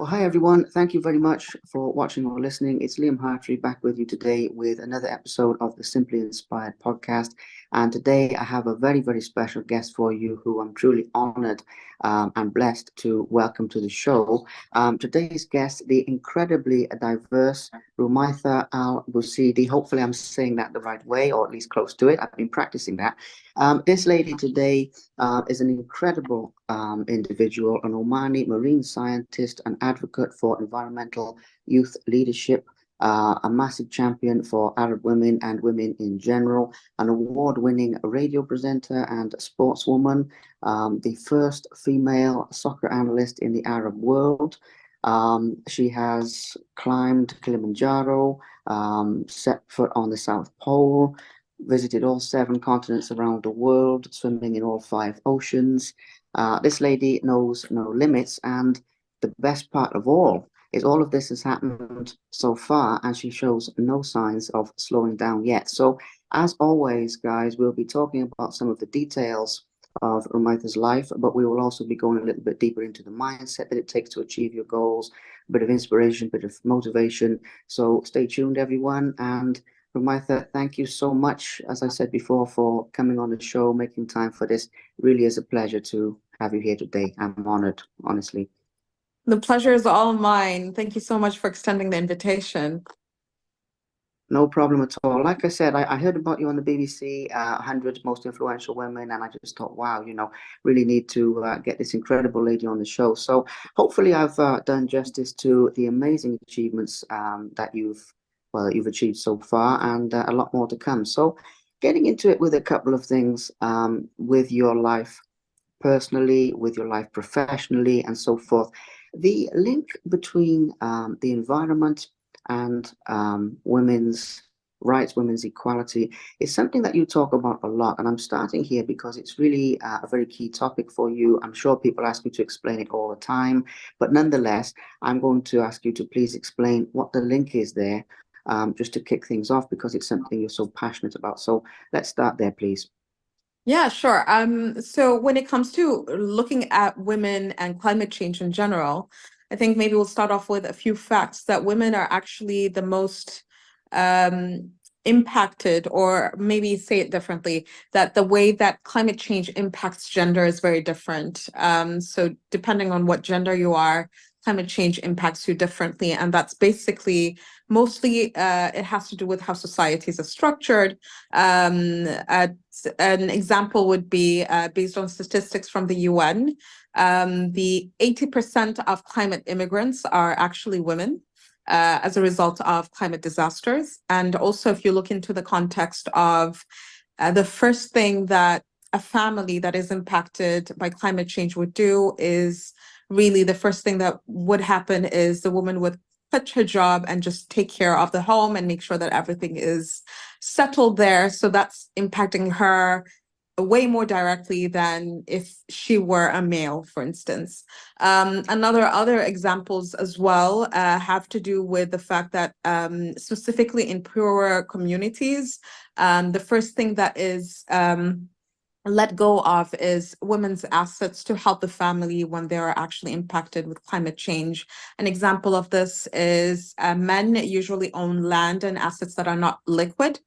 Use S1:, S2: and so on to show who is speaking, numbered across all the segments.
S1: Oh, hi everyone. Thank you very much for watching or listening. It's Liam Hartree back with you today with another episode of the Simply Inspired podcast. And today I have a very, very special guest for you who I'm truly honored and blessed to welcome to the show. Today's guest, the incredibly diverse Rumaitha Al Busaidi. Hopefully, I'm saying that the right way, or at least close to it. I've been practicing that. This lady today is an incredible individual, an Omani marine scientist, an advocate for environmental youth leadership, a massive champion for Arab women and women in general, an award-winning radio presenter and sportswoman, the first female soccer analyst in the Arab world. She has climbed Kilimanjaro, set foot on the South Pole, visited all seven continents around the world, swimming in all five oceans. This lady knows no limits, and the best part of all is all of this has happened so far, and she shows no signs of slowing down yet. So, as always, guys, we'll be talking about some of the details of Rumaitha's life, but we will also be going a little bit deeper into the mindset that it takes to achieve your goals, a bit of inspiration, a bit of motivation. So, stay tuned, everyone, and Rumaitha, thank you so much, as I said before, for coming on the show, making time for this. Really is a pleasure to have you here today. I'm honored, honestly.
S2: The pleasure is all mine. Thank you so much for extending the invitation.
S1: No problem at all. Like I said, I heard about you on the BBC, 100 Most Influential Women, and I just thought, wow, really need to get this incredible lady on the show. So hopefully I've done justice to the amazing achievements that you've achieved so far, and a lot more to come. So getting into it with a couple of things with your life personally, with your life professionally, and so forth. The link between the environment and women's rights, women's equality is something that you talk about a lot. And I'm starting here because it's really a very key topic for you. I'm sure people ask you to explain it all the time, but nonetheless, I'm going to ask you to please explain what the link is there, just to kick things off because it's something you're so passionate about. So let's start there, please.
S2: Yeah, sure. So when it comes to looking at women and climate change in general, I think maybe we'll start off with a few facts that women are actually the most um, impacted, or maybe say it differently, that the way that climate change impacts gender is very different. So depending on what gender you are, climate change impacts you differently. And that's basically mostly it has to do with how societies are structured. An example would be based on statistics from the UN. The 80% of climate immigrants are actually women as a result of climate disasters. And also, if you look into the context of the first thing that a family that is impacted by climate change would do is really the first thing that would happen is the woman would quit her job and just take care of the home and make sure that everything is settled there. So that's impacting her way more directly than if she were a male, for instance. Other examples as well have to do with the fact that specifically in poorer communities, the first thing that is let go of is women's assets to help the family when they are actually impacted with climate change. An example of this is men usually own land and assets that are not liquid.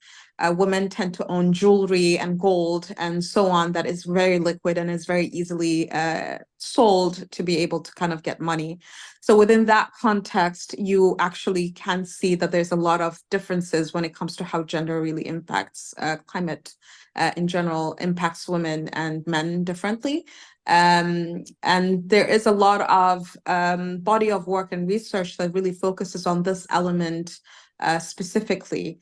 S2: Women tend to own jewelry and gold and so on that is very liquid and is very easily sold to be able to kind of get money. So within that context, you actually can see that there's a lot of differences when it comes to how gender really impacts climate in general, impacts women and men differently. And there is a lot of body of work and research that really focuses on this element specifically,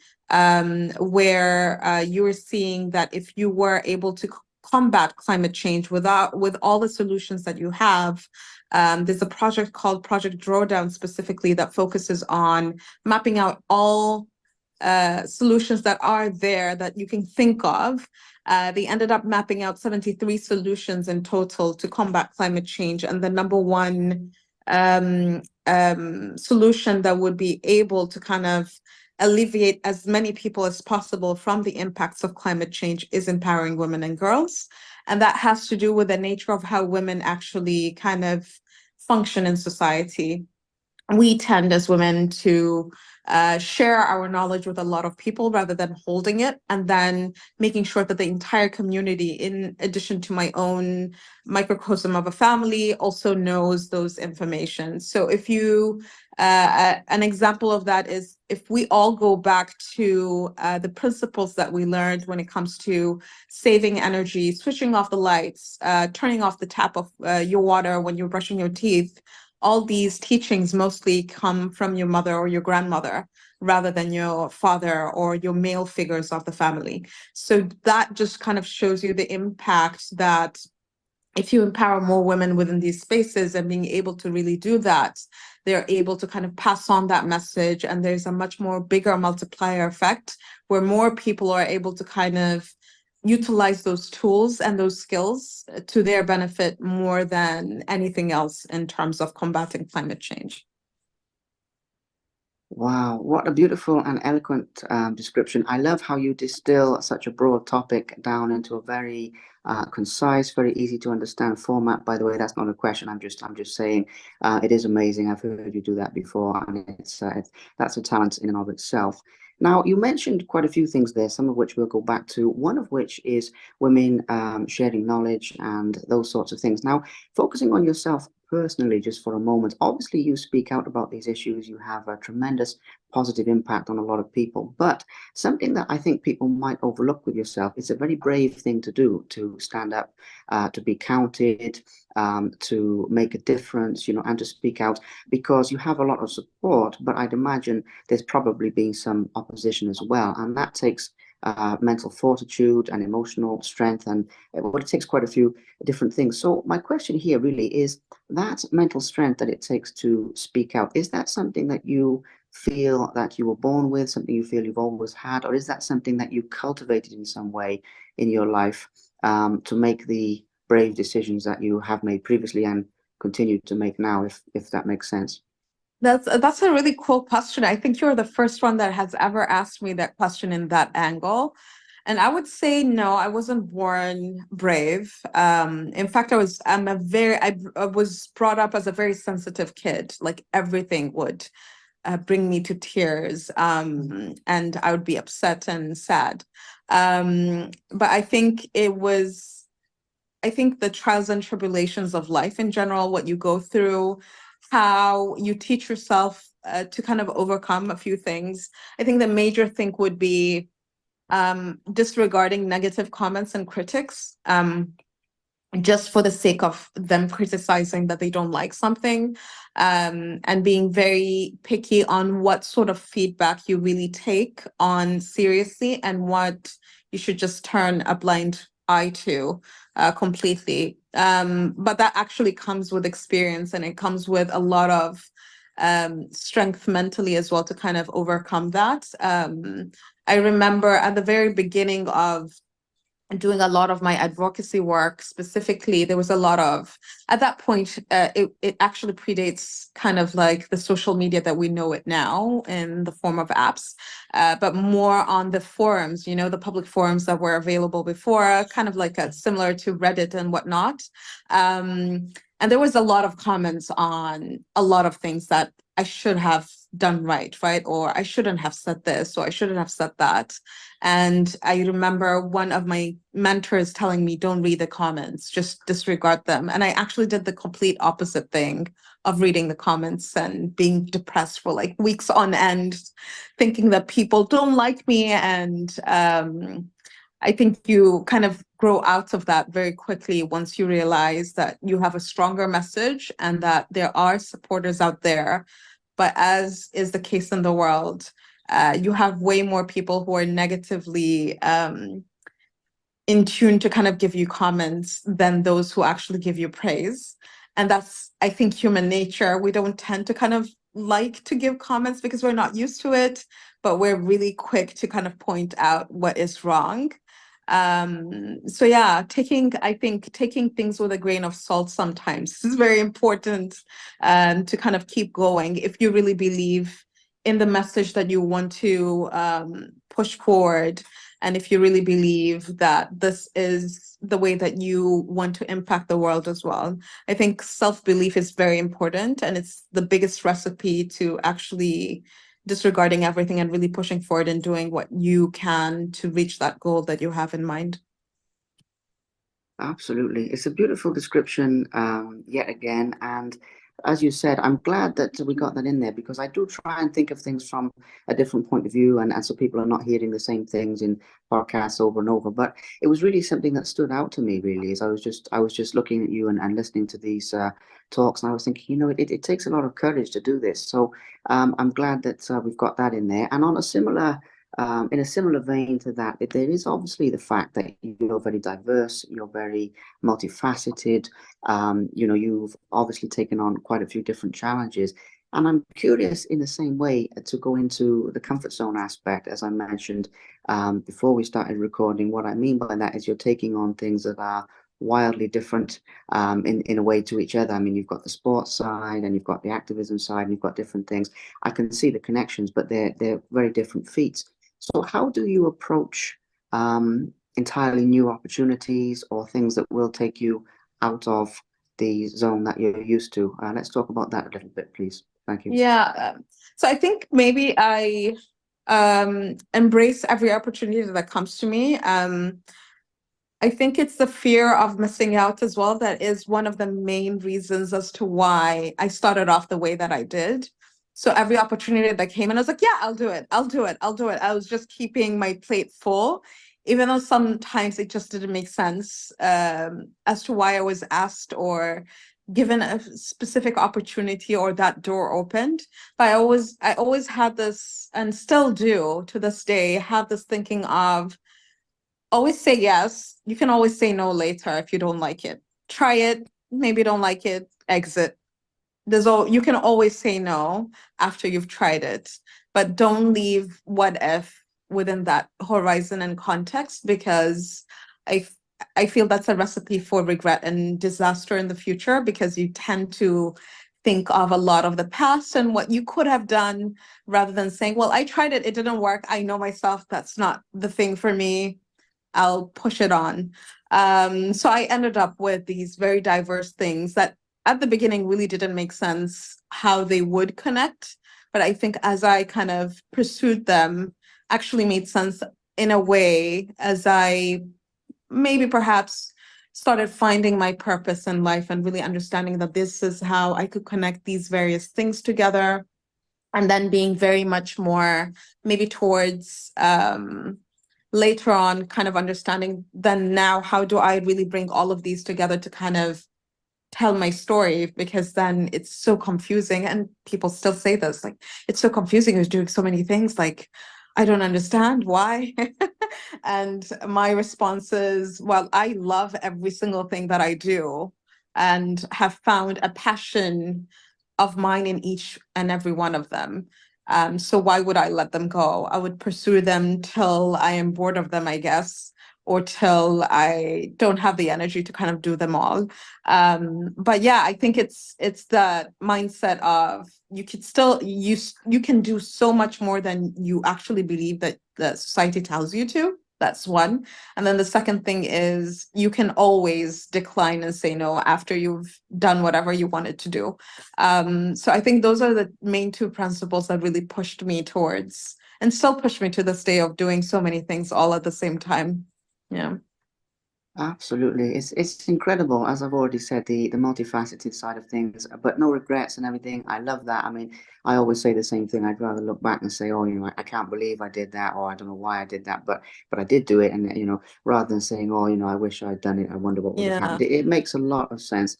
S2: where you are seeing that if you were able to combat climate change with all the solutions that you have, there's a project called Project Drawdown specifically that focuses on mapping out all solutions that are there that you can think of. They ended up mapping out 73 solutions in total to combat climate change. And the number one solution that would be able to kind of alleviate as many people as possible from the impacts of climate change is empowering women and girls. And that has to do with the nature of how women actually kind of function in society. we tend as women to share our knowledge with a lot of people rather than holding it and then making sure that the entire community, in addition to my own microcosm of a family, also knows those information. So if you, an example of that is if we all go back to the principles that we learned when it comes to saving energy, switching off the lights, turning off the tap of your water when you're brushing your teeth, all these teachings mostly come from your mother or your grandmother rather than your father or your male figures of the family. So that just kind of shows you the impact that if you empower more women within these spaces and being able to really do that, they're able to kind of pass on that message. And there's a much more bigger multiplier effect where more people are able to kind of utilize those tools and those skills to their benefit more than anything else in terms of combating climate change.
S1: Wow, what a beautiful and eloquent description. I love how you distill such a broad topic down into a very concise, very easy to understand format. By the way, that's not a question. I'm just saying it is amazing. I've heard you do that before, and that's a talent in and of itself. Now, you mentioned quite a few things there, some of which we'll go back to, one of which is women sharing knowledge and those sorts of things. Now, focusing on yourself personally, just for a moment, obviously you speak out about these issues, you have a tremendous positive impact on a lot of people. But something that I think people might overlook with yourself, it's a very brave thing to do, to stand up, to be counted, to make a difference, and to speak out because you have a lot of support. But I'd imagine there's probably been some opposition as well. And that takes mental fortitude and emotional strength, and well, it takes quite a few different things. So my question here really is that mental strength that it takes to speak out, is that something that you feel that you were born with, something you feel you've always had, or is that something that you cultivated in some way in your life to make the brave decisions that you have made previously and continue to make now, if that makes sense?
S2: That's a really cool question. I think you're the first one that has ever asked me that question in that angle. And I would say no, I wasn't born brave. In fact, I was brought up as a very sensitive kid. Like everything would bring me to tears, and I would be upset and sad. But I think the trials and tribulations of life in general, what you go through, how you teach yourself to kind of overcome a few things. I think the major thing would be disregarding negative comments and critics. Just for the sake of them criticizing that they don't like something, and being very picky on what sort of feedback you really take on seriously and what you should just turn a blind eye to completely. But that actually comes with experience, and it comes with a lot of strength mentally as well to kind of overcome that. I remember at the very beginning of doing a lot of my advocacy work. Specifically, there was a lot of, at that point, it actually predates kind of like the social media that we know it now in the form of apps, but more on the forums, the public forums that were available before, kind of like similar to Reddit and whatnot. And there was a lot of comments on a lot of things that I should have done right? Or I shouldn't have said this, or I shouldn't have said that. And I remember one of my mentors telling me, don't read the comments, just disregard them. And I actually did the complete opposite thing of reading the comments and being depressed for like weeks on end, thinking that people don't like me. And I think you kind of grow out of that very quickly once you realize that you have a stronger message and that there are supporters out there. But as is the case in the world, you have way more people who are negatively in tune to kind of give you comments than those who actually give you praise. And that's, I think, human nature. We don't tend to kind of like to give comments because we're not used to it, but we're really quick to kind of point out what is wrong. So yeah, I think taking things with a grain of salt sometimes is very important, to kind of keep going if you really believe in the message that you want to push forward. and if you really believe that this is the way that you want to impact the world as well. I think self-belief is very important, and it's the biggest recipe to actually disregarding everything and really pushing forward and doing what you can to reach that goal that you have in mind.
S1: Absolutely. It's a beautiful description, yet again. And as you said, I'm glad that we got that in there because I do try and think of things from a different point of view. And so people are not hearing the same things in podcasts over and over. But it was really something that stood out to me, really, as I was just looking at you and listening to these talks. And I was thinking, it takes a lot of courage to do this. So I'm glad that we've got that in there. And on a similar in a similar vein to that, there is obviously the fact that you're very diverse, you're very multifaceted. You've obviously taken on quite a few different challenges. And I'm curious in the same way to go into the comfort zone aspect, as I mentioned before we started recording. What I mean by that is you're taking on things that are wildly different in a way to each other. I mean, you've got the sports side and you've got the activism side and you've got different things. I can see the connections, but they're very different feats. So how do you approach entirely new opportunities or things that will take you out of the zone that you're used to? Let's talk about that a little bit, please. Thank you.
S2: Yeah. So I think maybe I embrace every opportunity that comes to me. I think it's the fear of missing out as well that is one of the main reasons as to why I started off the way that I did. So every opportunity that came in, I was like, yeah, I'll do it. I'll do it. I'll do it. I was just keeping my plate full, even though sometimes it just didn't make sense as to why I was asked or given a specific opportunity or that door opened. But I always had this, and still do to this day, have this thinking of always say yes. You can always say no later if you don't like it. Try it, maybe don't like it, exit. You can always say no after you've tried it, but don't leave what if within that horizon and context because I f- I feel that's a recipe for regret and disaster in the future because you tend to think of a lot of the past and what you could have done rather than saying, well, I tried it, it didn't work. I know myself, that's not the thing for me. I'll push it on. So I ended up with these very diverse things that at the beginning really didn't make sense how they would connect. But I think as I kind of pursued them, actually made sense in a way as I maybe perhaps started finding my purpose in life and really understanding that this is how I could connect these various things together. And then being very much more maybe towards later on kind of understanding then now how do I really bring all of these together to kind of tell my story because then it's so confusing and people still say this like it's so confusing you're doing so many things like I don't understand why. And my response is well I love every single thing that I do and have found a passion of mine in each and every one of them. So why would I let them go? I would pursue them till I am bored of them, I guess, or till I don't have the energy to kind of do them all. But yeah, I think it's the mindset of you could still you can do so much more than you actually believe that the society tells you to. That's one. And then the second thing is you can always decline and say no after you've done whatever you wanted to do. So I think those are the main two principles that really pushed me towards and still push me to this day of doing so many things all at the same time. Yeah.
S1: Absolutely. It's incredible, as I've already said, the multifaceted side of things, but no regrets and everything. I love that. I mean, I always say the same thing. I'd rather look back and say, oh, I can't believe I did that, or I don't know why I did that, but I did do it. And rather than saying, oh, I wish I'd done it, I wonder what would have
S2: Yeah.
S1: happened. It makes a lot of sense.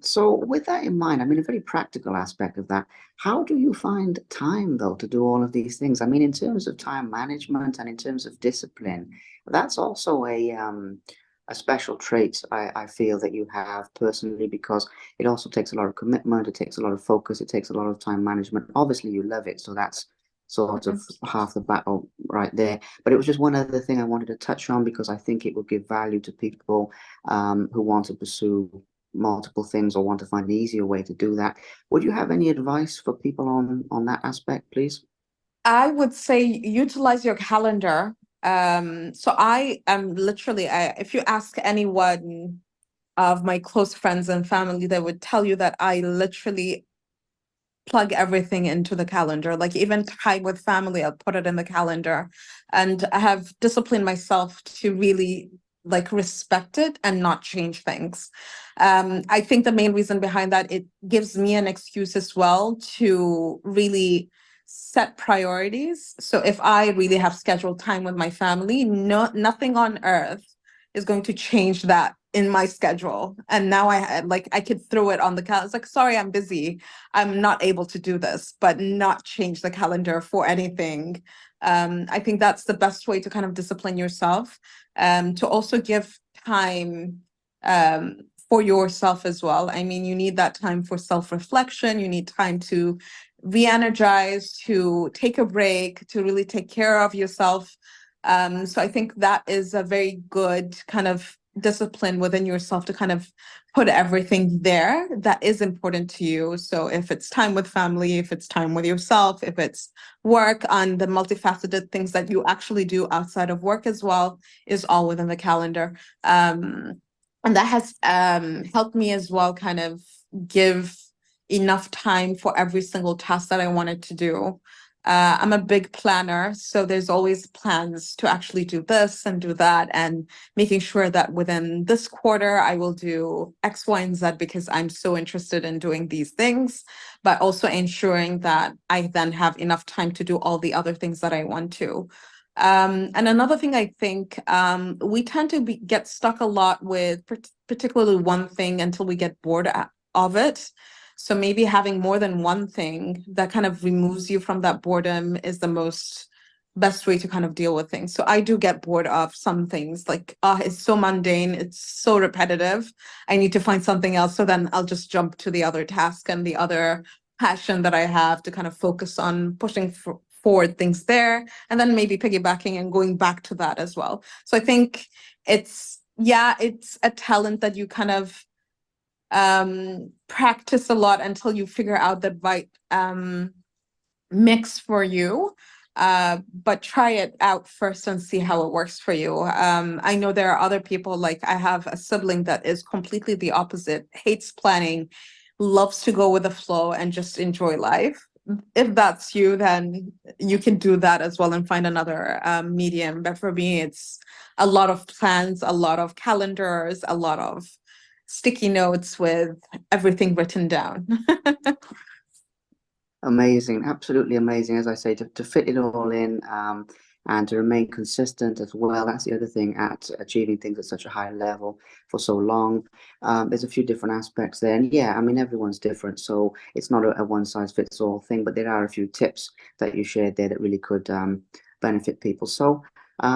S1: So with that in mind, I mean, a very practical aspect of that, how do you find time though to do all of these things? I mean, in terms of time management and in terms of discipline, that's also a special trait I feel that you have personally because it also takes a lot of commitment, it takes a lot of focus, it takes a lot of time management. Obviously, you love it, so that's sort of half the battle right there. But it was just one other thing I wanted to touch on because I think it will give value to people who want to pursue multiple things or want to find an easier way to do that. Would you have any advice for people on that aspect, please?
S2: I would say utilize your calendar So I am literally, if you ask anyone of my close friends and family, they would tell you that I literally plug everything into the calendar. Like even time with family, I'll put it in the calendar. And I have disciplined myself to really like respect it and not change things. I think the main reason behind that, it gives me an excuse as well to really set priorities. So if I really have scheduled time with my family, nothing on earth is going to change that in my schedule. And now I could throw it on the calendar. It's like, sorry, I'm busy. I'm not able to do this, but not change the calendar for anything. I think that's the best way to kind of discipline yourself, to also give time for yourself as well. I mean, you need that time for self-reflection. You need time to re-energize, to take a break, to really take care of yourself. So I think that is a very good kind of discipline within yourself to kind of put everything there that is important to you. So if it's time with family, if it's time with yourself, if it's work on the multifaceted things that you actually do outside of work as well, is all within the calendar. And that has helped me as well kind of give enough time for every single task that I wanted to do. I'm a big planner, so there's always plans to actually do this and do that, and making sure that within this quarter I will do X, Y, and Z because I'm so interested in doing these things, but also ensuring that I then have enough time to do all the other things that I want to. And another thing I think, we tend to get stuck a lot with particularly one thing until we get bored of it. So maybe having more than one thing that kind of removes you from that boredom is the best way to kind of deal with things. So I do get bored of some things, like, it's so mundane, it's so repetitive. I need to find something else. So then I'll just jump to the other task and the other passion that I have to kind of focus on pushing forward things there, and then maybe piggybacking and going back to that as well. So I think it's a talent that you kind of practice a lot until you figure out the right mix for you. But try it out first and see how it works for you. I know there are other people, like I have a sibling that is completely the opposite, hates planning, loves to go with the flow and just enjoy life. If that's you, then you can do that as well and find another medium. But for me, it's a lot of plans, a lot of calendars, a lot of sticky notes with everything written down.
S1: Amazing, absolutely amazing. As I say, to fit it all in, and to remain consistent as well. That's the other thing at achieving things at such a high level for so long. There's a few different aspects there. And yeah, I mean, everyone's different. So it's not a one size fits all thing, but there are a few tips that you shared there that really could benefit people. So,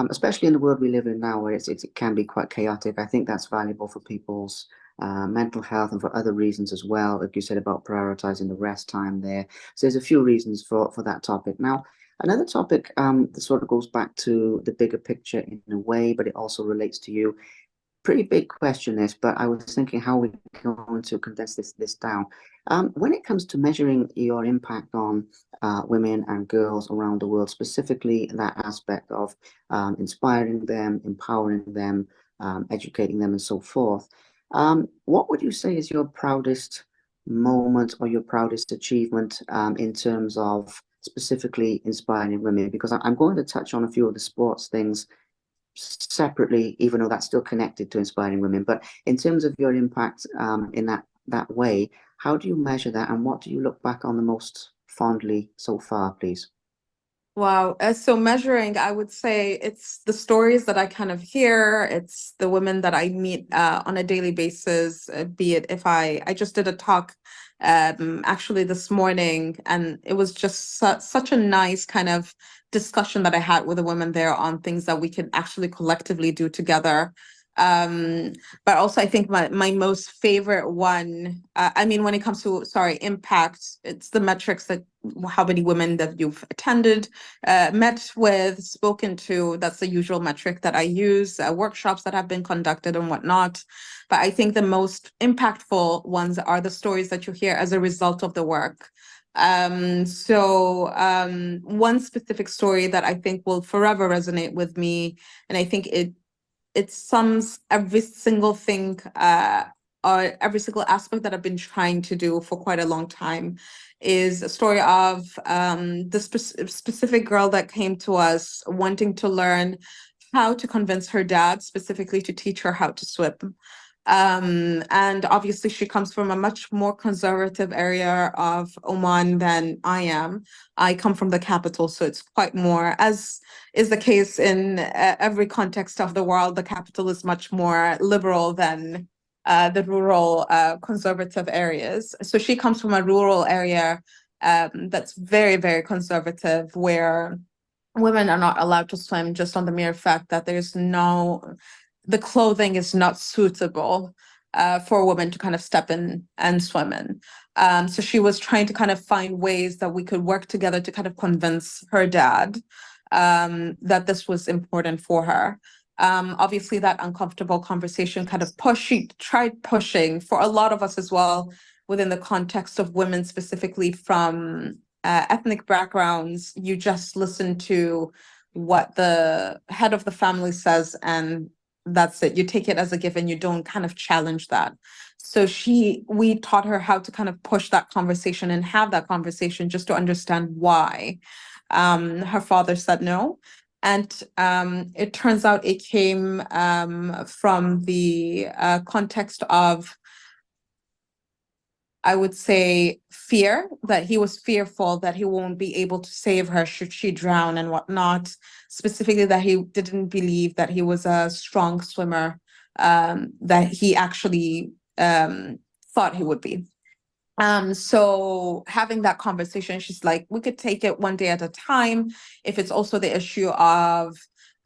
S1: especially in the world we live in now, where it can be quite chaotic, I think that's valuable for people's mental health and for other reasons as well, like you said about prioritizing the rest time there. So there's a few reasons for that topic. Now, another topic that sort of goes back to the bigger picture in a way, but it also relates to you. Pretty big question this, but I was thinking how we're going to condense this down. When it comes to measuring your impact on women and girls around the world, specifically that aspect of inspiring them, empowering them, educating them, and so forth, what would you say is your proudest moment or your proudest achievement in terms of specifically inspiring women? Because I'm going to touch on a few of the sports things separately, even though that's still connected to inspiring women. But in terms of your impact in that way, how do you measure that, and what do you look back on the most fondly so far, please?
S2: Wow. So measuring, I would say it's the stories that I kind of hear. It's the women that I meet on a daily basis, be it if I just did a talk actually this morning, and it was just such a nice kind of discussion that I had with the women there on things that we can actually collectively do together. Um, but also I think my most favorite one, I mean, when it comes to, sorry, impact, it's the metrics that how many women that you've attended, met with, spoken to. That's the usual metric that I use, workshops that have been conducted and whatnot. But I think the most impactful ones are the stories that you hear as a result of the work. One specific story that I think will forever resonate with me, and I think it sums every single thing, or every single aspect that I've been trying to do for quite a long time, is a story of the specific girl that came to us wanting to learn how to convince her dad specifically to teach her how to swim. And obviously, she comes from a much more conservative area of Oman than I am. I come from the capital, so it's quite more, as is the case in every context of the world. The capital is much more liberal than the rural, conservative areas. So she comes from a rural area that's very, very conservative, where women are not allowed to swim just on the mere fact that the clothing is not suitable for a woman to kind of step in and swim in. So she was trying to kind of find ways that we could work together to kind of convince her dad that this was important for her. Obviously, that uncomfortable conversation kind of she tried pushing for a lot of us as well, within the context of women specifically from ethnic backgrounds. You just listen to what the head of the family says, and that's it. You take it as a given. You don't kind of challenge that. So we taught her how to kind of push that conversation and have that conversation just to understand why. Her father said no. And it turns out it came from the context of, I would say, fear, that he was fearful that he won't be able to save her should she drown and whatnot. Specifically, that he didn't believe that he was a strong swimmer, that he actually thought he would be. So having that conversation, she's like, we could take it one day at a time. If it's also the issue of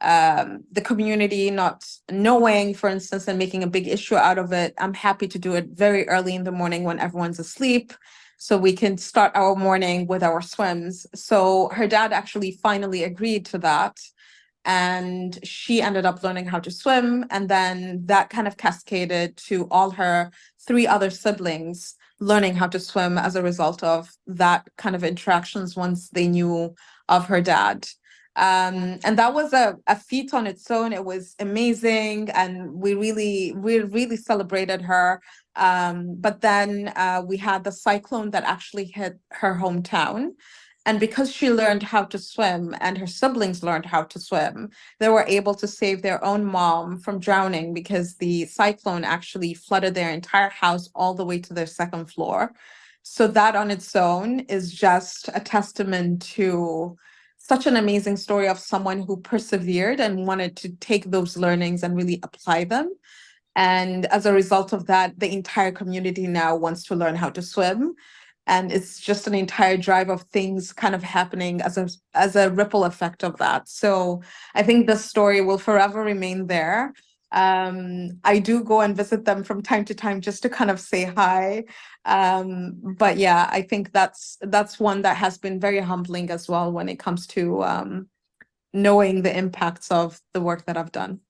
S2: the community not knowing, for instance, and making a big issue out of it, I'm happy to do it very early in the morning when everyone's asleep, so we can start our morning with our swims. So her dad actually finally agreed to that, and she ended up learning how to swim, and then that kind of cascaded to all her three other siblings learning how to swim as a result of that kind of interactions once they knew of her dad. And that was a feat on its own. It was amazing, and we really celebrated her. But then we had the cyclone that actually hit her hometown. And because she learned how to swim and her siblings learned how to swim, they were able to save their own mom from drowning, because the cyclone actually flooded their entire house all the way to their second floor. So that on its own is just a testament to such an amazing story of someone who persevered and wanted to take those learnings and really apply them. And as a result of that, the entire community now wants to learn how to swim. And it's just an entire drive of things kind of happening as a ripple effect of that. So I think this story will forever remain there. I do go and visit them from time to time just to kind of say hi. But yeah, I think that's one that has been very humbling as well when it comes to knowing the impacts of the work that I've done.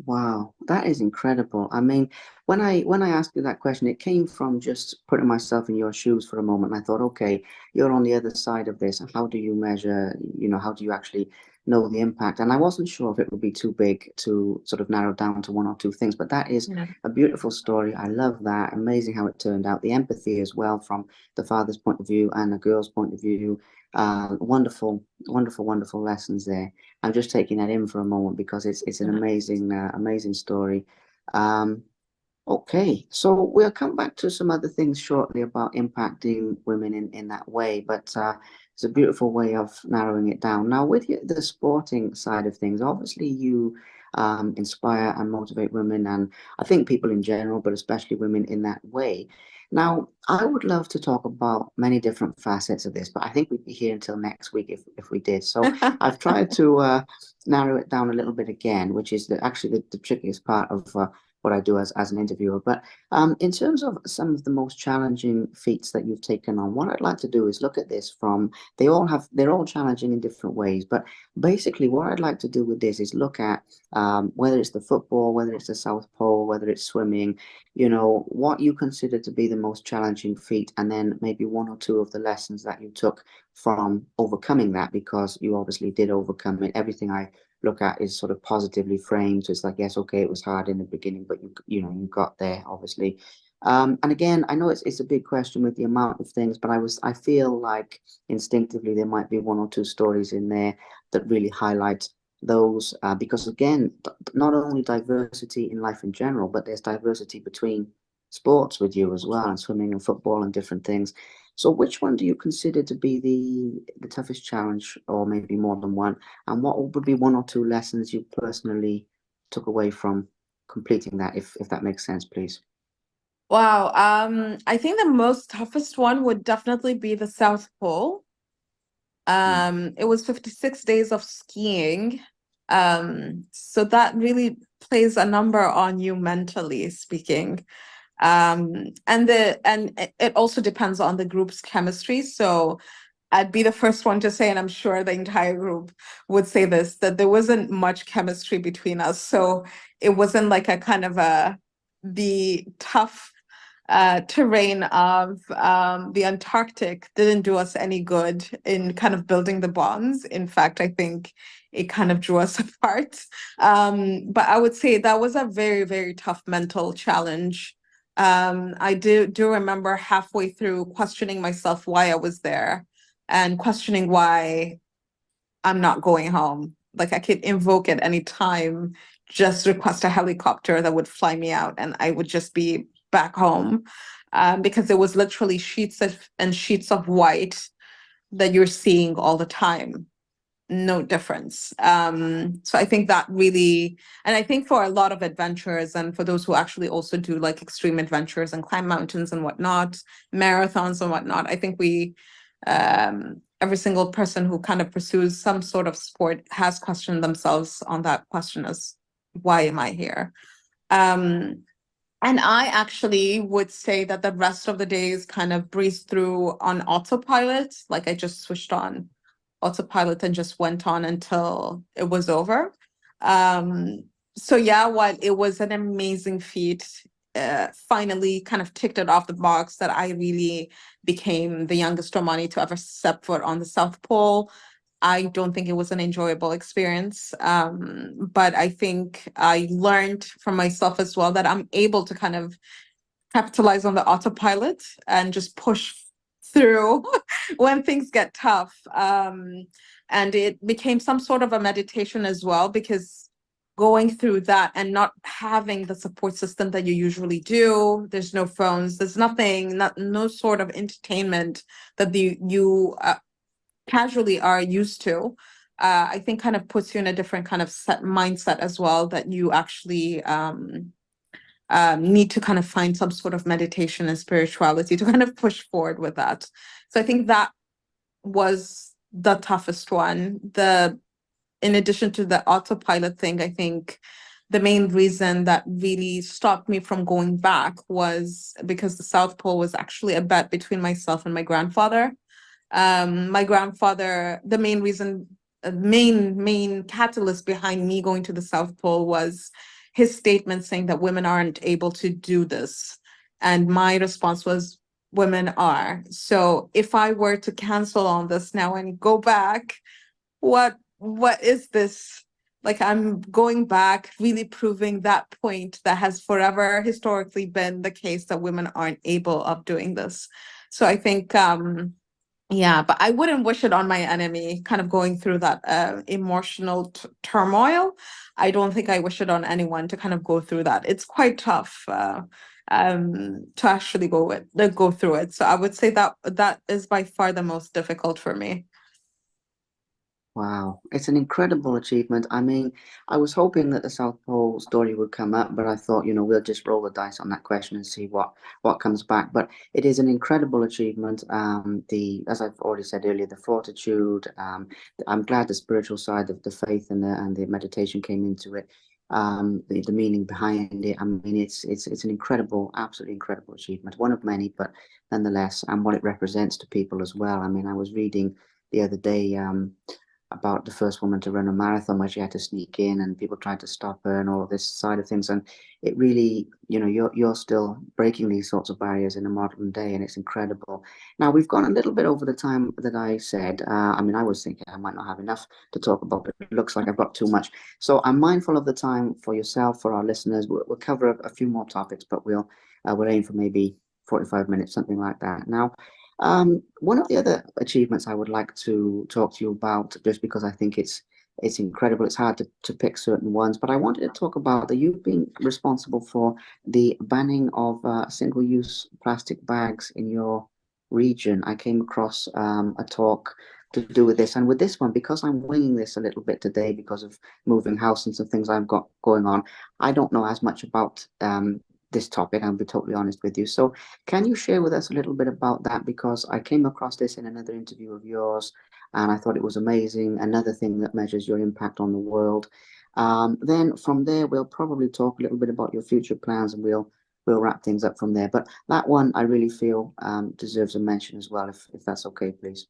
S1: Wow, that is incredible. I mean, when I asked you that question, it came from just putting myself in your shoes for a moment. I thought, okay, you're on the other side of this. How do you measure, how do you actually know the impact? And I wasn't sure if it would be too big to sort of narrow down to one or two things, but that is
S2: Yeah.
S1: a beautiful story. I love that. Amazing how it turned out. The empathy as well from the father's point of view and the girl's point of view. Wonderful, wonderful, wonderful lessons there. I'm just taking that in for a moment because it's an
S2: Yeah.
S1: amazing amazing story. Um, okay, so we'll come back to some other things shortly about impacting women in that way, but it's a beautiful way of narrowing it down. Now, with the sporting side of things, obviously you inspire and motivate women, and I think people in general, but especially women in that way. Now, I would love to talk about many different facets of this, but I think we'd be here until next week if we did. So I've tried to narrow it down a little bit again, which is actually the trickiest part of what I do as an interviewer. But in terms of some of the most challenging feats that you've taken on, what I'd like to do is look at this from they're all challenging in different ways. But basically, what I'd like to do with this is look at whether it's the football, whether it's the South Pole, whether it's swimming, what you consider to be the most challenging feat, and then maybe one or two of the lessons that you took from overcoming that, because you obviously did overcome it. Everything I look at is sort of positively framed. So it's like, yes, okay, it was hard in the beginning, but you got there, obviously. And again, I know it's a big question with the amount of things, but I feel like instinctively there might be one or two stories in there that really highlight those, because again, not only diversity in life in general, but there's diversity between sports with you as well, and swimming and football and different things. So which one do you consider to be the toughest challenge, or maybe more than one? And what would be one or two lessons you personally took away from completing that, if that makes sense, please?
S2: Wow. I think the most toughest one would definitely be the South Pole.
S1: Mm.
S2: It was 56 days of skiing. So that really plays a number on you mentally speaking. And it also depends on the group's chemistry. So I'd be the first one to say, and I'm sure the entire group would say this, that there wasn't much chemistry between us. So it wasn't like a kind of the tough terrain of the Antarctic didn't do us any good in kind of building the bonds. In fact, I think it kind of drew us apart. But I would say that was a very, very tough mental challenge. I do remember halfway through questioning myself why I was there and questioning why I'm not going home. Like I could invoke at any time, just request a helicopter that would fly me out, and I would just be back home. Because it was literally sheets and sheets of white that you're seeing all the time. No difference. So I think that really, and I think for a lot of adventurers and for those who actually also do like extreme adventures and climb mountains and whatnot, marathons and whatnot, I think every single person who kind of pursues some sort of sport has questioned themselves on that question as why am I here? Um, and I actually would say that the rest of the days kind of breezed through on autopilot. Like I just switched on autopilot and just went on until it was over. Um, so yeah, while it was an amazing feat, finally kind of ticked it off the box that I really became the youngest Romani to ever step foot on the South Pole. I don't think it was an enjoyable experience. But I think I learned from myself as well that I'm able to kind of capitalize on the autopilot and just push through when things get tough. And it became some sort of a meditation as well, because going through that and not having the support system that you usually do, there's no phones, there's nothing, no sort of entertainment that you casually are used to. I think kind of puts you in a different kind of mindset as well, that you actually need to kind of find some sort of meditation and spirituality to kind of push forward with that. So I think that was the toughest one. In addition to the autopilot thing, I think the main reason that really stopped me from going back was because the South Pole was actually a bet between myself and my grandfather. My grandfather, the main reason, main catalyst behind me going to the South Pole was his statement saying that women aren't able to do this. And my response was, women are. So if I were to cancel on this now and go back, what is this? Like I'm going back, really proving that point that has forever historically been the case, that women aren't able of doing this. So I think yeah, but I wouldn't wish it on my enemy, kind of going through that emotional turmoil. I don't think I wish it on anyone to kind of go through that. It's quite tough to actually go through it. So I would say that that is by far the most difficult for me.
S1: Wow, it's an incredible achievement. I mean, I was hoping that the South Pole story would come up, but I thought, we'll just roll the dice on that question and see what comes back. But it is an incredible achievement. As I've already said earlier, the fortitude. I'm glad the spiritual side of the faith and the meditation came into it. the meaning behind it. I mean, it's an incredible, absolutely incredible achievement, one of many, but nonetheless, and what it represents to people as well. I mean, I was reading the other day about the first woman to run a marathon where she had to sneak in and people tried to stop her and all of this side of things. And it really, you're still breaking these sorts of barriers in the modern day, and it's incredible. Now we've gone a little bit over the time that I said. I mean, I was thinking I might not have enough to talk about, but it looks like I've got too much. So I'm mindful of the time for yourself, for our listeners. We'll cover a few more topics, but we'll aim for maybe 45 minutes, something like that. Now, one of the other achievements I would like to talk to you about, just because I think it's incredible. It's hard to pick certain ones, but I wanted to talk about that you've been responsible for the banning of single-use plastic bags in your region. I came across a talk to do with this, and with this one, because I'm winging this a little bit today because of moving house and some things I've got going on, I don't know as much about this topic. I'll be totally honest with you. So can you share with us a little bit about that? Because I came across this in another interview of yours and I thought it was amazing. Another thing that measures your impact on the world. Then from there, we'll probably talk a little bit about your future plans and we'll wrap things up from there. But that one I really feel deserves a mention as well, if that's okay, please.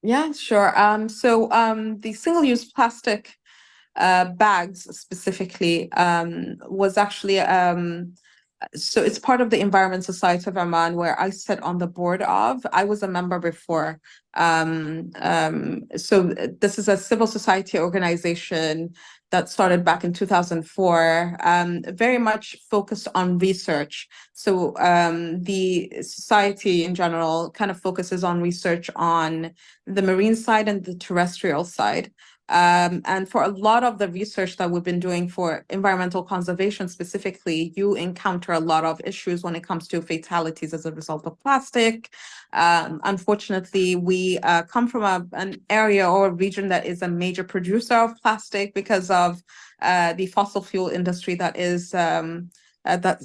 S2: Yeah, sure. The single-use plastic bags specifically was actually so it's part of the Environment Society of Oman, where I sit on the board of. I was a member before. This is a civil society organization that started back in 2004, very much focused on research. The society in general kind of focuses on research on the marine side and the terrestrial side. And for a lot of the research that we've been doing for environmental conservation specifically, you encounter a lot of issues when it comes to fatalities as a result of plastic. Unfortunately, we come from an area or a region that is a major producer of plastic because of the fossil fuel industry that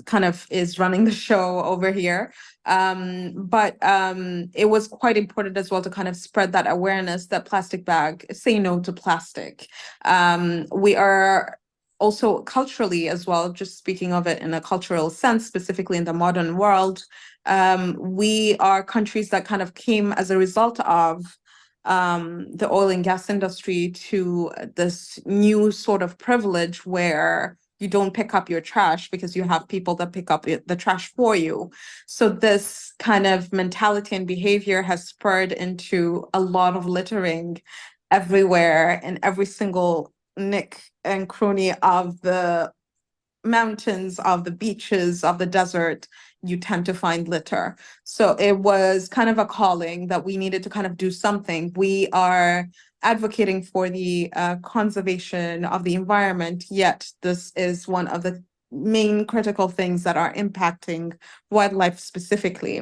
S2: kind of is running the show over here. But it was quite important as well to kind of spread that awareness that plastic bag, say no to plastic. We are also culturally as well, just speaking of it in a cultural sense, specifically in the modern world, we are countries that kind of came as a result of the oil and gas industry to this new sort of privilege where you don't pick up your trash because you have people that pick up the trash for you. So this kind of mentality and behavior has spurred into a lot of littering everywhere in every single nick and cranny of the mountains, of the beaches, of the desert. You tend to find litter. So it was kind of a calling that we needed to kind of do something. We are advocating for the conservation of the environment, yet this is one of the main critical things that are impacting wildlife specifically.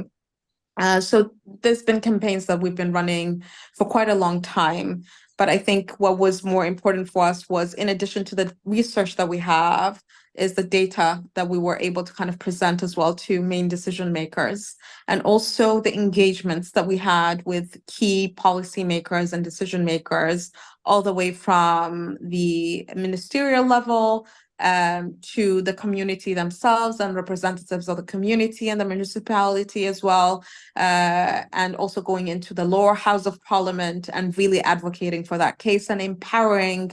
S2: So there's been campaigns that we've been running for quite a long time. But I think what was more important for us was, in addition to the research that we have, is the data that we were able to kind of present as well to main decision makers, and also the engagements that we had with key policymakers and decision makers, all the way from the ministerial level to the community themselves and representatives of the community and the municipality as well, and also going into the lower house of parliament and really advocating for that case and empowering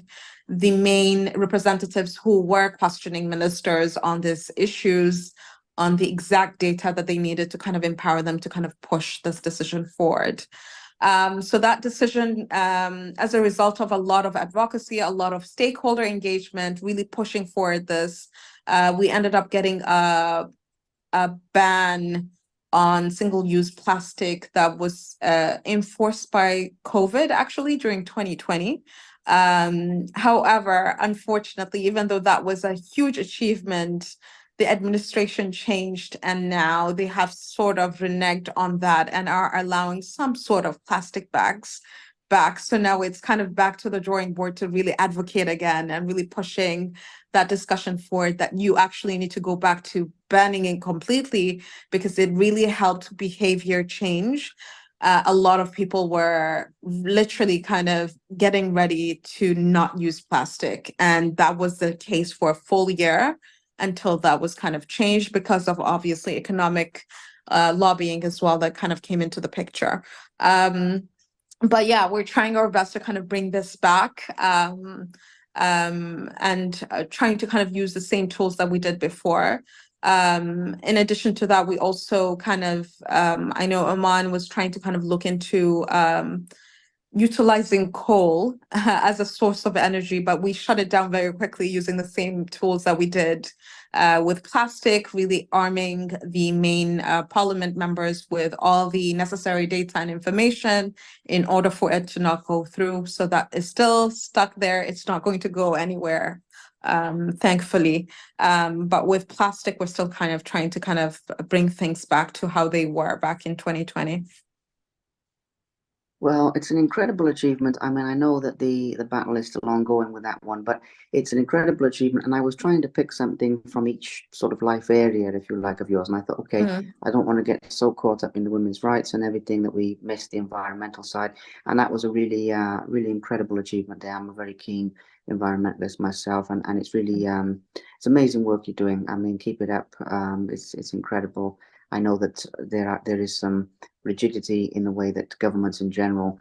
S2: the main representatives who were questioning ministers on these issues, on the exact data that they needed to kind of empower them to kind of push this decision forward. So that decision, as a result of a lot of advocacy, a lot of stakeholder engagement, really pushing forward this, we ended up getting a ban on single-use plastic that was enforced by COVID actually during 2020. However, unfortunately, even though that was a huge achievement, the administration changed and now they have sort of reneged on that and are allowing some sort of plastic bags back. So now it's kind of back to the drawing board to really advocate again and really pushing that discussion forward, that you actually need to go back to banning it completely because it really helped behavior change. a lot of people were literally kind of getting ready to not use plastic. And that was the case for a full year until that was kind of changed because of obviously economic lobbying as well that kind of came into the picture. But yeah, we're trying our best to kind of bring this back, and trying to kind of use the same tools that we did before. In addition to that, we also kind of, I know Oman was trying to kind of look into utilizing coal as a source of energy, but we shut it down very quickly using the same tools that we did with plastic, really arming the main parliament members with all the necessary data and information in order for it to not go through. So that is still stuck there. It's not going to go anywhere, thankfully. But with plastic, we're still kind of trying to kind of bring things back to how they were back in 2020.
S1: Well, it's an incredible achievement. I mean, I know that the battle is still ongoing with that one, but it's an incredible achievement. And I was trying to pick something from each sort of life area, if you like, of yours. And I thought, okay,
S2: Mm.
S1: I don't want to get so caught up in the women's rights and everything that we miss the environmental side. And that was a really, really incredible achievement there. I'm a very keen environmentalist myself, and it's really, it's amazing work you're doing. I mean, keep it up. It's incredible. I know that there is some rigidity in the way that governments in general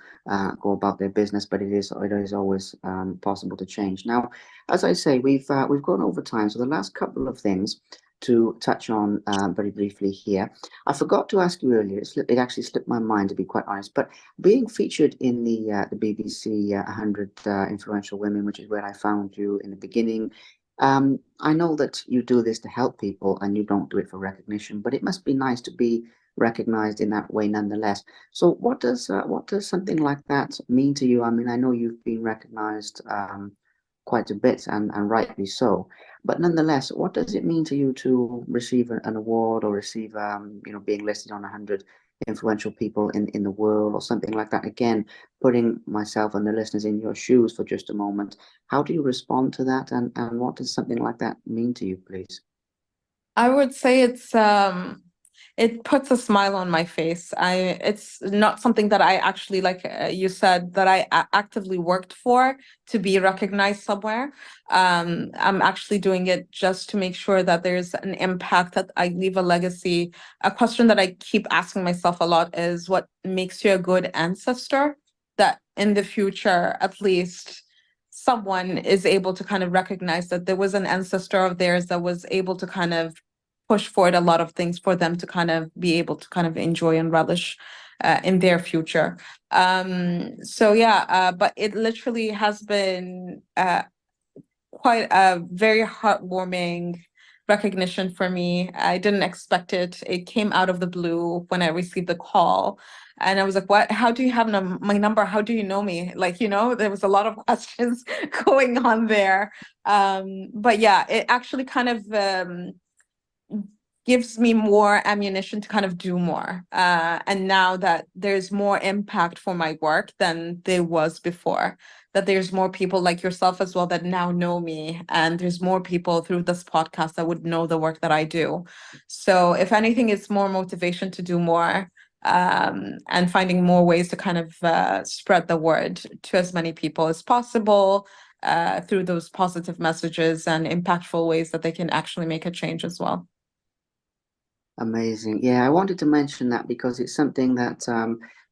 S1: go about their business, but it is always possible to change. Now, as I say, we've gone over time, so the last couple of things to touch on very briefly here. I forgot to ask you earlier. It actually slipped my mind, to be quite honest. But being featured in the BBC 100 Influential Women, which is where I found you in the beginning. I know that you do this to help people and you don't do it for recognition, but it must be nice to be recognized in that way nonetheless. So what does something like that mean to you? I mean, I know you've been recognized quite a bit, and rightly so, but nonetheless, what does it mean to you to receive an award or receive being listed on 100 influential people in the world or something like that? Again, putting myself and the listeners in your shoes for just a moment, how do you respond to that, and what does something like that mean to you, please?
S2: I would say it puts a smile on my face. It's not something that I actually, like you said, that I actively worked for to be recognized somewhere. I'm actually doing it just to make sure that there's an impact, that I leave a legacy. A question that I keep asking myself a lot is what makes you a good ancestor? That in the future, at least someone is able to kind of recognize that there was an ancestor of theirs that was able to kind of push forward a lot of things for them to kind of be able to kind of enjoy and relish in their future. So yeah, but it literally has been quite a very heartwarming recognition for me. I didn't expect it. It came out of the blue when I received the call. And I was like, what? How do you have my number? How do you know me? Like, there was a lot of questions going on there. But yeah, it actually kind of gives me more ammunition to kind of do more. And now that there's more impact for my work than there was before, that there's more people like yourself as well that now know me, and there's more people through this podcast that would know the work that I do. So if anything, it's more motivation to do more, and finding more ways to kind of spread the word to as many people as possible. Through those positive messages and impactful ways that they can actually make a change as well.
S1: Amazing. Yeah, I wanted to mention that because it's something that,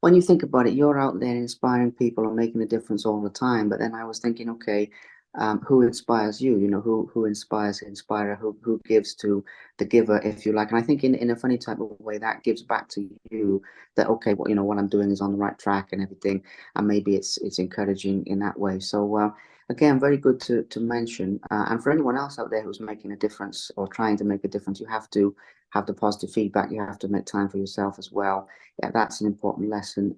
S1: when you think about it, you're out there inspiring people and making a difference all the time. But then I was thinking, okay, who inspires you? Who inspires the inspirer? Who gives to the giver, if you like? And I think in a funny type of way, that gives back to you that, okay, what I'm doing is on the right track and everything, and maybe it's encouraging in that way. So again, very good to mention. And for anyone else out there who's making a difference or trying to make a difference, you have to have the positive feedback. You have to make time for yourself as well. Yeah, that's an important lesson.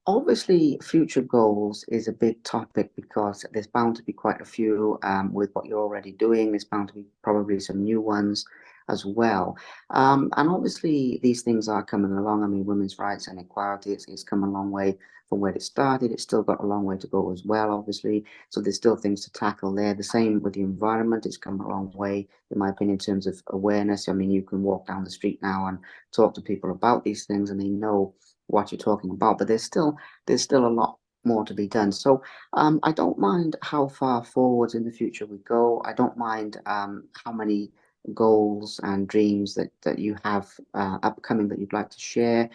S1: Obviously, future goals is a big topic because there's bound to be quite a few with what you're already doing. There's bound to be probably some new ones as well. And obviously, these things are coming along. I mean, women's rights and equality, it's come a long way from where it started. It's still got a long way to go as well, obviously. So there's still things to tackle there. The same with the environment. It's come a long way, in my opinion, in terms of awareness. I mean, you can walk down the street now and talk to people about these things, and they know what you're talking about, but there's still a lot more to be done. So I don't mind how far forwards in the future we go. I don't mind how many goals and dreams that you have upcoming that you'd like to share.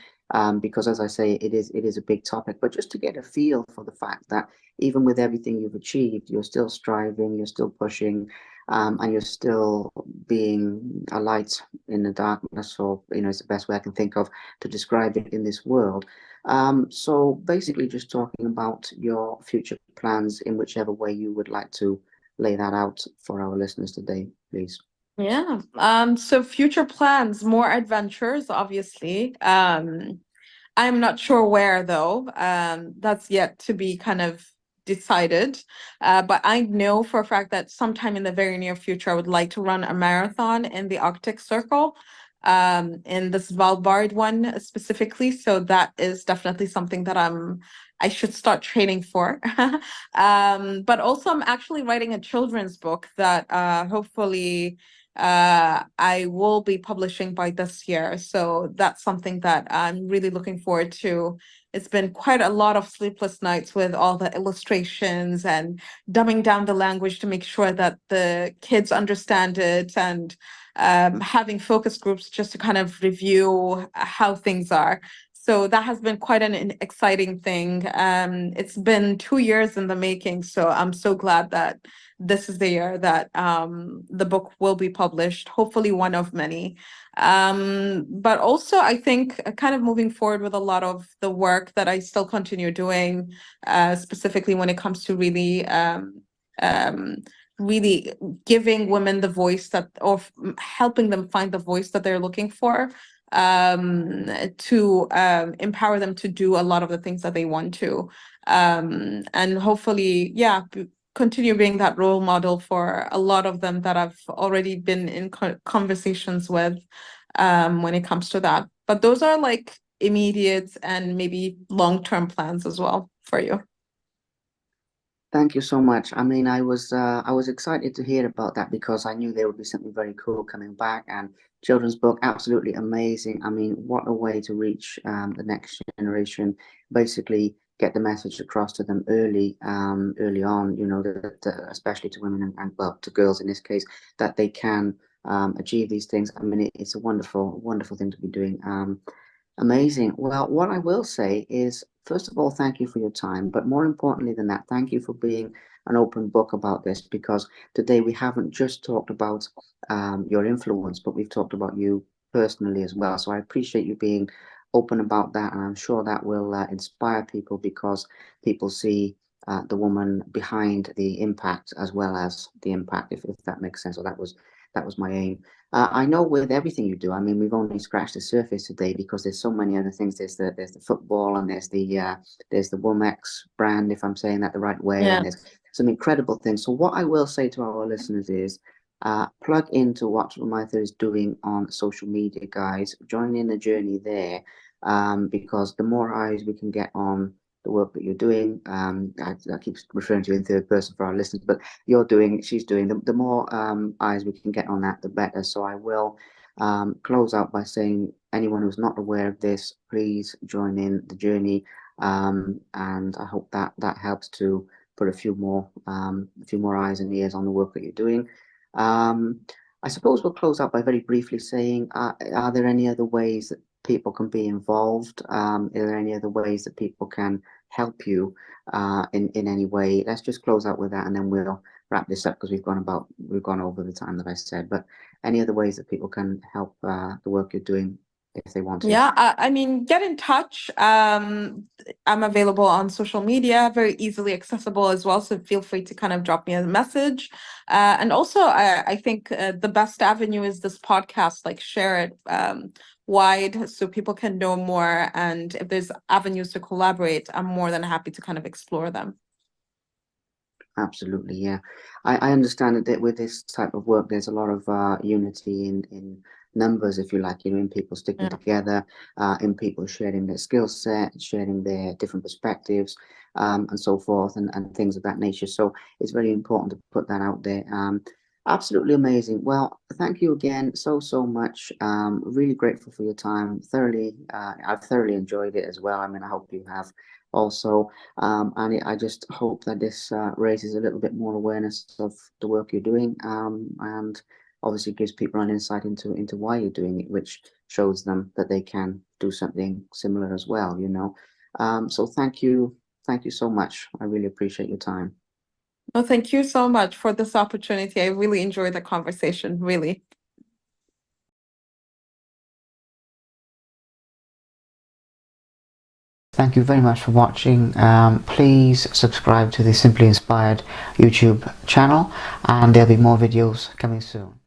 S1: Because as I say, it is a big topic. But just to get a feel for the fact that even with everything you've achieved, you're still striving, you're still pushing, and you're still being a light in the darkness, or it's the best way I can think of to describe it in this world. So basically, just talking about your future plans in whichever way you would like to lay that out for our listeners today, please.
S2: Yeah. So future plans, more adventures, obviously. I'm not sure where though. That's yet to be kind of decided. But I know for a fact that sometime in the very near future, I would like to run a marathon in the Arctic Circle, in the Svalbard one specifically. So that is definitely something that I should start training for. But also I'm actually writing a children's book that hopefully I will be publishing by this year. So that's something that I'm really looking forward to. It's been quite a lot of sleepless nights with all the illustrations and dumbing down the language to make sure that the kids understand it, and having focus groups just to kind of review how things are. So that has been quite an exciting thing. It's been 2 years in the making, so I'm so glad that this is the year that the book will be published, hopefully one of many. But also, I think kind of moving forward with a lot of the work that I still continue doing, specifically when it comes to um, really giving women the voice that, or helping them find the voice that they're looking for, to empower them to do a lot of the things that they want to. And hopefully, yeah, continue being that role model for a lot of them that I've already been in conversations with, when it comes to that. But those are like immediate and maybe long-term plans as well for you.
S1: Thank you so much. I mean, I was excited to hear about that because I knew there would be something very cool coming back, and children's book absolutely amazing. I mean, what a way to reach the next generation. Basically, get the message across to them early on. That especially to women and well, to girls in this case, that they can achieve these things. I mean, it's a wonderful, wonderful thing to be doing. Amazing. Well, what I will say is, first of all, thank you for your time. But more importantly than that, thank you for being an open book about this, because today we haven't just talked about your influence, but we've talked about you personally as well. So I appreciate you being open about that. And I'm sure that will inspire people, because people see the woman behind the impact as well as the impact, if that makes sense. So that was my aim. I know with everything you do, I mean, we've only scratched the surface today because there's so many other things. There's the football, and there's the Womex brand, if I'm saying that the right way, and
S2: Yeah.
S1: there's some incredible things. So what I will say to our listeners is, plug into what Rumaitha is doing on social media, guys. Join in the journey there, because the more eyes we can get on the work that you're doing, I keep referring to you in third person for our listeners, but she's doing, the more eyes we can get on that, the better. So I will close out by saying, anyone who's not aware of this, please join in the journey, and I hope that that helps to put a few more eyes and ears on the work that you're doing. Um, I suppose we'll close out by very briefly saying, are there any other ways that people can be involved? Are there any other ways that people can help you in any way? Let's just close out with that, and then we'll wrap this up, because we've gone over the time that I said. But any other ways that people can help the work you're doing if they want to?
S2: Yeah, I mean, get in touch. I'm available on social media, very easily accessible as well. So feel free to kind of drop me a message. And also, I think the best avenue is this podcast. Like, share it wide so people can know more. And if there's avenues to collaborate, I'm more than happy to kind of explore them.
S1: Absolutely, yeah. I understand that with this type of work, there's a lot of unity in numbers, if you like, in people sticking
S2: Yeah.
S1: together, in people sharing their skill set, sharing their different perspectives, and so forth, and things of that nature. So it's very important to put that out there. Absolutely amazing. Well, thank you again so much. Really grateful for your time. I've thoroughly enjoyed it as well. I mean, I hope you have also. I just hope that this raises a little bit more awareness of the work you're doing, and obviously gives people an insight into why you're doing it, which shows them that they can do something similar as well, you know. So thank you so much. I really appreciate your time.
S2: Well, thank you so much for this opportunity. I really enjoyed the conversation, really.
S1: Thank you very much for watching. Please subscribe to the Simply Inspired YouTube channel, and there'll be more videos coming soon.